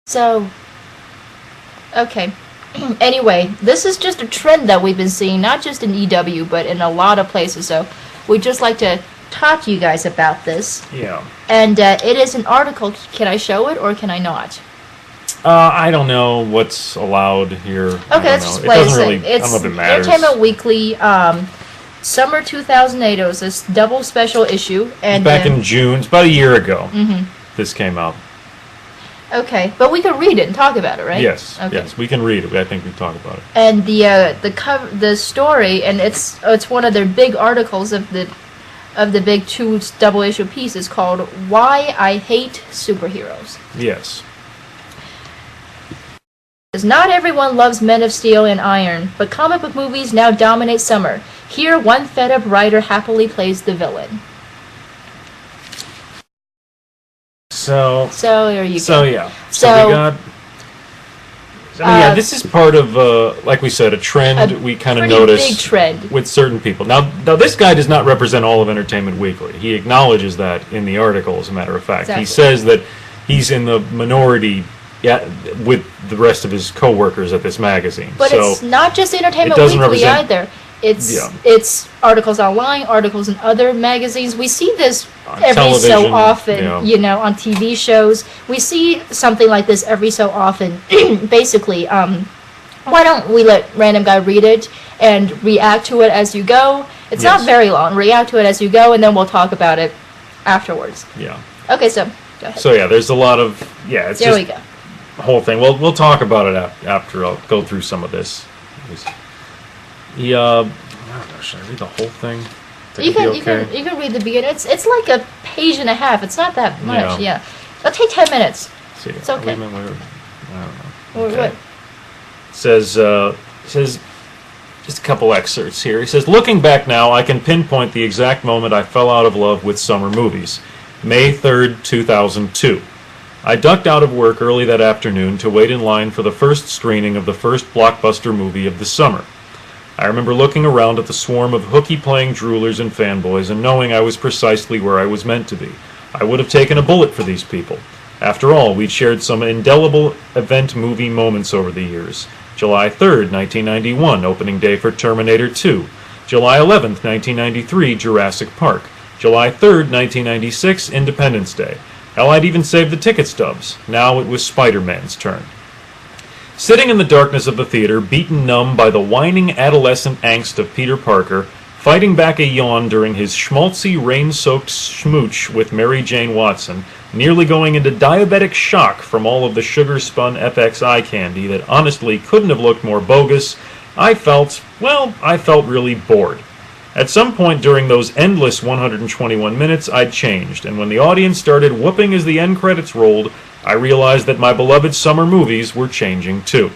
So, okay. Anyway, this is just a trend that we've been seeing, not just in EW, but in a lot of places. So, we'd just like to talk to you guys about this. Yeah. And it is an article. Can I show it or can I not? I don't know what's allowed here. Okay, let's just play it. It's I don't know if it matters. Entertainment Weekly, Summer 2008. It was this double special issue. And back in June. It's about a year ago. This came out. Okay, but we can read it and talk about it, right? Yes, okay. yes, we can read it. I think we talk about it. And the story, and it's one of their big articles of the big two double issue pieces called "Why I Hate Superheroes." Yes. Not everyone loves Men of Steel and Iron, but comic book movies now dominate summer. Here, one fed-up writer happily plays the villain. So there you go. So yeah. So we got. Yeah, this is part of, like we said, a trend we kind of notice big trend with certain people. Now, this guy does not represent all of Entertainment Weekly. He acknowledges that in the article, as a matter of fact. Exactly. He says that he's in the minority with the rest of his co-workers at this magazine. But so it's not just Entertainment Weekly either. It's articles online, articles in other magazines. We see this every so often, you know, on TV shows. We see something like this every so often. Basically, why don't we let Random Guy read it and react to it as you go? It's not very long. React to it as you go, and then we'll talk about it afterwards. Yeah. Okay, so go ahead. So yeah, there's a lot of it's there just we go. The whole thing. We'll talk about it after I'll go through some of this. I don't know, should I read the whole thing? You can read the beginning. It's like a page and a half. It's not that much. Yeah. It'll take 10 minutes. See, it's okay. I don't know. Okay. What? It says just a couple excerpts here. He says, looking back now, I can pinpoint the exact moment I fell out of love with summer movies. May 3rd, 2002. I ducked out of work early that afternoon to wait in line for the first screening of the first blockbuster movie of the summer. I remember looking around at the swarm of hooky-playing droolers and fanboys and knowing I was precisely where I was meant to be. I would have taken a bullet for these people. After all, we'd shared some indelible event movie moments over the years. July 3rd, 1991, opening day for Terminator 2. July 11th, 1993, Jurassic Park. July 3rd, 1996, Independence Day. Hell, I'd even saved the ticket stubs. Now it was Spider-Man's turn. Sitting in the darkness of the theater, beaten numb by the whining adolescent angst of Peter Parker, fighting back a yawn during his schmaltzy, rain-soaked smooch with Mary Jane Watson, nearly going into diabetic shock from all of the sugar-spun FX eye candy that honestly couldn't have looked more bogus, I felt really bored. At some point during those endless 121 minutes, I'd changed, and when the audience started whooping as the end credits rolled, I realized that my beloved summer movies were changing too.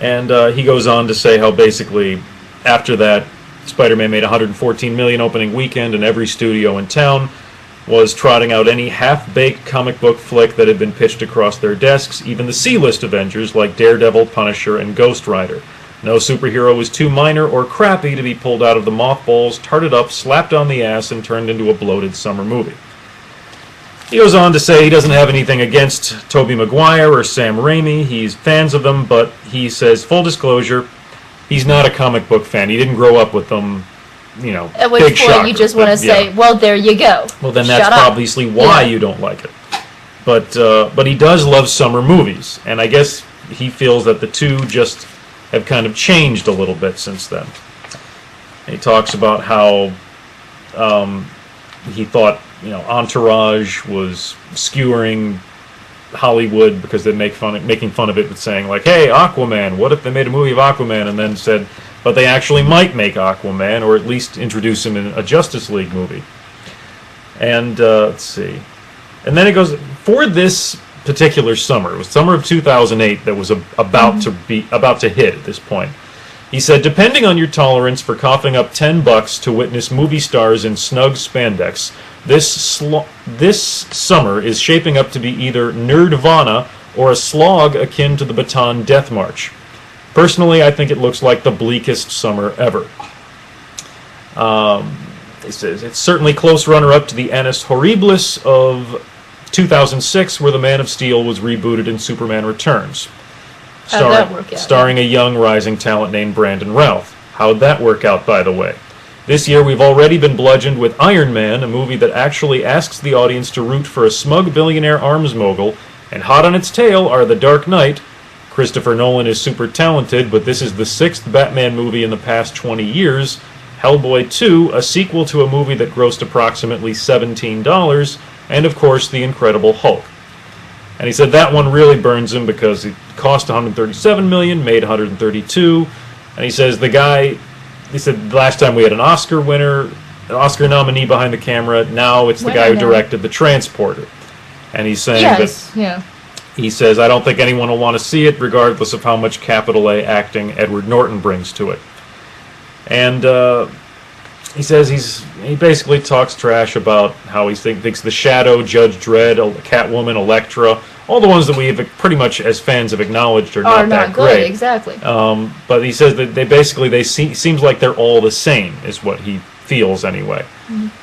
And he goes on to say how basically, after that, Spider-Man made $114 million opening weekend, and every studio in town was trotting out any half-baked comic book flick that had been pitched across their desks, even the C-list Avengers like Daredevil, Punisher, and Ghost Rider. No superhero was too minor or crappy to be pulled out of the mothballs, tarted up, slapped on the ass, and turned into a bloated summer movie. He goes on to say he doesn't have anything against Tobey Maguire or Sam Raimi. He's fans of them, but he says, full disclosure, he's not a comic book fan. He didn't grow up with them, you know, at which big point shocker, you just want to say, well, there you go. Well, then that's obviously why you don't like it. But he does love summer movies, and I guess he feels that the two just have kind of changed a little bit since then. And he talks about how he thought, you know, Entourage was skewering Hollywood because they making fun of it with saying like, hey, Aquaman, what if they made a movie of Aquaman, and then said, but they actually might make Aquaman, or at least introduce him in a Justice League movie. And let's see. And then it goes, for this particular summer, it was summer of 2008 that was about to hit at this point. He said, depending on your tolerance for coughing up $10 to witness movie stars in snug spandex, this summer is shaping up to be either Nerdvana or a slog akin to the Bataan Death March. Personally, I think it looks like the bleakest summer ever. He says, it's certainly close runner-up to the Annus Horribilis of 2006, where The Man of Steel was rebooted in Superman Returns. How'd that work out? Starring a young rising talent named Brandon Routh. How'd that work out, by the way? This year, we've already been bludgeoned with Iron Man, a movie that actually asks the audience to root for a smug billionaire arms mogul, and hot on its tail are The Dark Knight. Christopher Nolan is super talented, but this is the 6th Batman movie in the past 20 years. Hellboy 2, a sequel to a movie that grossed approximately $17, and of course, The Incredible Hulk. And he said that one really burns him because it cost $137 million, made $132, and he says he said last time we had an Oscar winner, an Oscar nominee behind the camera, now it's the guy who directed The Transporter. And he's saying he says, I don't think anyone will want to see it, regardless of how much capital A acting Edward Norton brings to it. And he says he basically talks trash about how he thinks The Shadow, Judge Dredd, Catwoman, Elektra, all the ones that we have pretty much as fans have acknowledged are not that good, great. Exactly. But he says that seems like they're all the same, is what he feels anyway.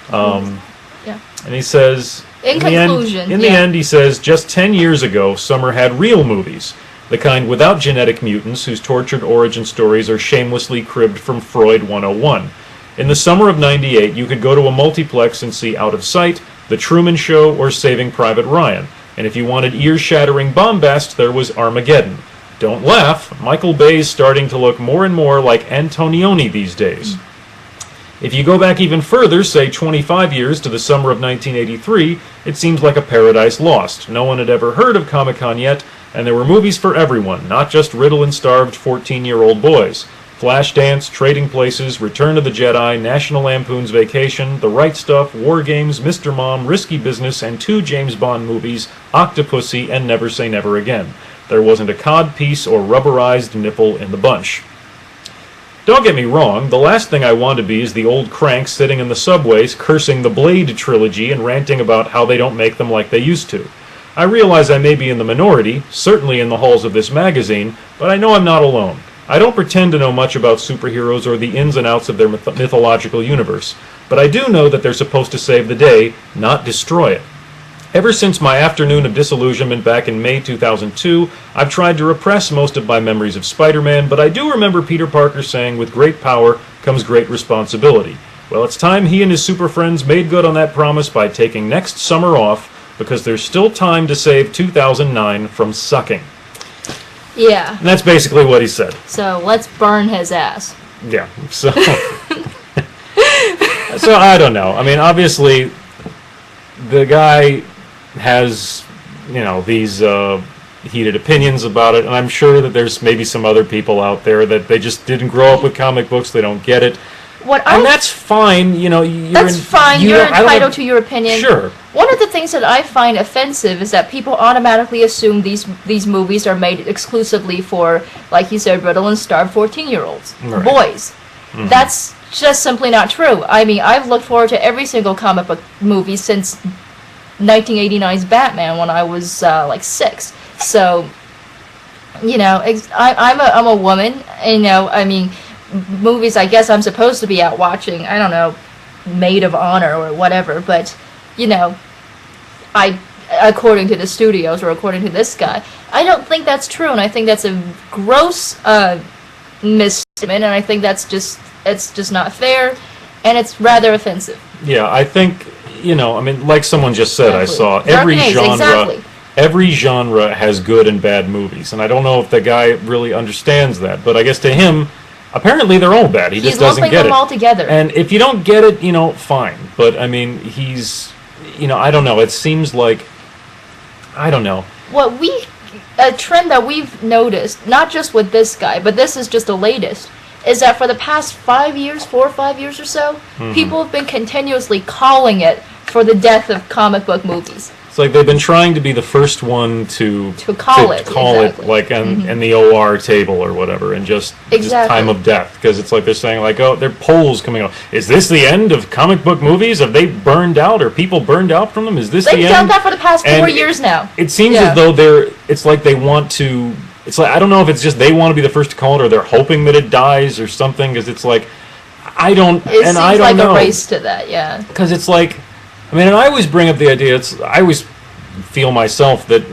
And he says, in the end, he says, just 10 years ago, Summer had real movies. The kind without genetic mutants whose tortured origin stories are shamelessly cribbed from Freud 101. In the summer of '98, you could go to a multiplex and see Out of Sight, The Truman Show, or Saving Private Ryan. And if you wanted ear-shattering bombast, there was Armageddon. Don't laugh, Michael Bay's starting to look more and more like Antonioni these days. If you go back even further, say 25 years to the summer of 1983, it seems like a paradise lost. No one had ever heard of Comic-Con yet, and there were movies for everyone, not just riddle and starved 14-year-old boys. Flashdance, Trading Places, Return of the Jedi, National Lampoon's Vacation, The Right Stuff, War Games, Mr. Mom, Risky Business, and 2 James Bond movies, Octopussy, and Never Say Never Again. There wasn't a cod piece or rubberized nipple in the bunch. Don't get me wrong, the last thing I want to be is the old crank sitting in the subways cursing the Blade trilogy and ranting about how they don't make them like they used to. I realize I may be in the minority, certainly in the halls of this magazine, but I know I'm not alone. I don't pretend to know much about superheroes or the ins and outs of their mythological universe, but I do know that they're supposed to save the day, not destroy it. Ever since my afternoon of disillusionment back in May 2002, I've tried to repress most of my memories of Spider-Man, but I do remember Peter Parker saying, with great power comes great responsibility. Well, it's time he and his super friends made good on that promise by taking next summer off, because there's still time to save 2009 from sucking. Yeah. And that's basically what he said. So let's burn his ass. Yeah. So, so I don't know. I mean, obviously, the guy has, these heated opinions about it, and I'm sure that there's maybe some other people out there that they just didn't grow up with comic books, they don't get it. And that's fine, That's fine, you're entitled to your opinion. Sure. One of the things that I find offensive is that people automatically assume these movies are made exclusively for, like you said, riddle and starved 14-year-olds, right. Boys. Mm-hmm. That's just simply not true. I mean, I've looked forward to every single comic book movie since 1989's Batman when I was 6. So, I'm a woman, and movies I guess I'm supposed to be out watching, I don't know, Maid of Honor or whatever, but according to the studios or according to this guy, I don't think that's true, and I think that's a gross misstatement, and I think it's just not fair, and it's rather offensive. Yeah, I think, like someone just said, exactly. I saw every genre has good and bad movies, and I don't know if the guy really understands that, but I guess to him, apparently they're all bad. He just doesn't get it. He's lumping them all together. And if you don't get it, fine. But, I mean, he's, I don't know. It seems like, I don't know. A trend that we've noticed, not just with this guy, but this is just the latest, is that for the past 4 or 5 years or so, mm-hmm. people have been continuously calling it for the death of comic book movies. It's like they've been trying to be the first one to call it like in the OR table or whatever, and just time of death, because it's like they're saying like, oh, there are polls coming out. Is this the end of comic book movies? Have they burned out? Are people burned out from them? Is this the end? They've done that for the past 4 years now. It seems as though it's like they want to. It's like, I don't know if it's just they want to be the first to call it, or they're hoping that it dies or something, because it's like I don't know. It seems like a race to that, yeah. Because it's like. I mean, and I always bring up the idea, I always feel myself that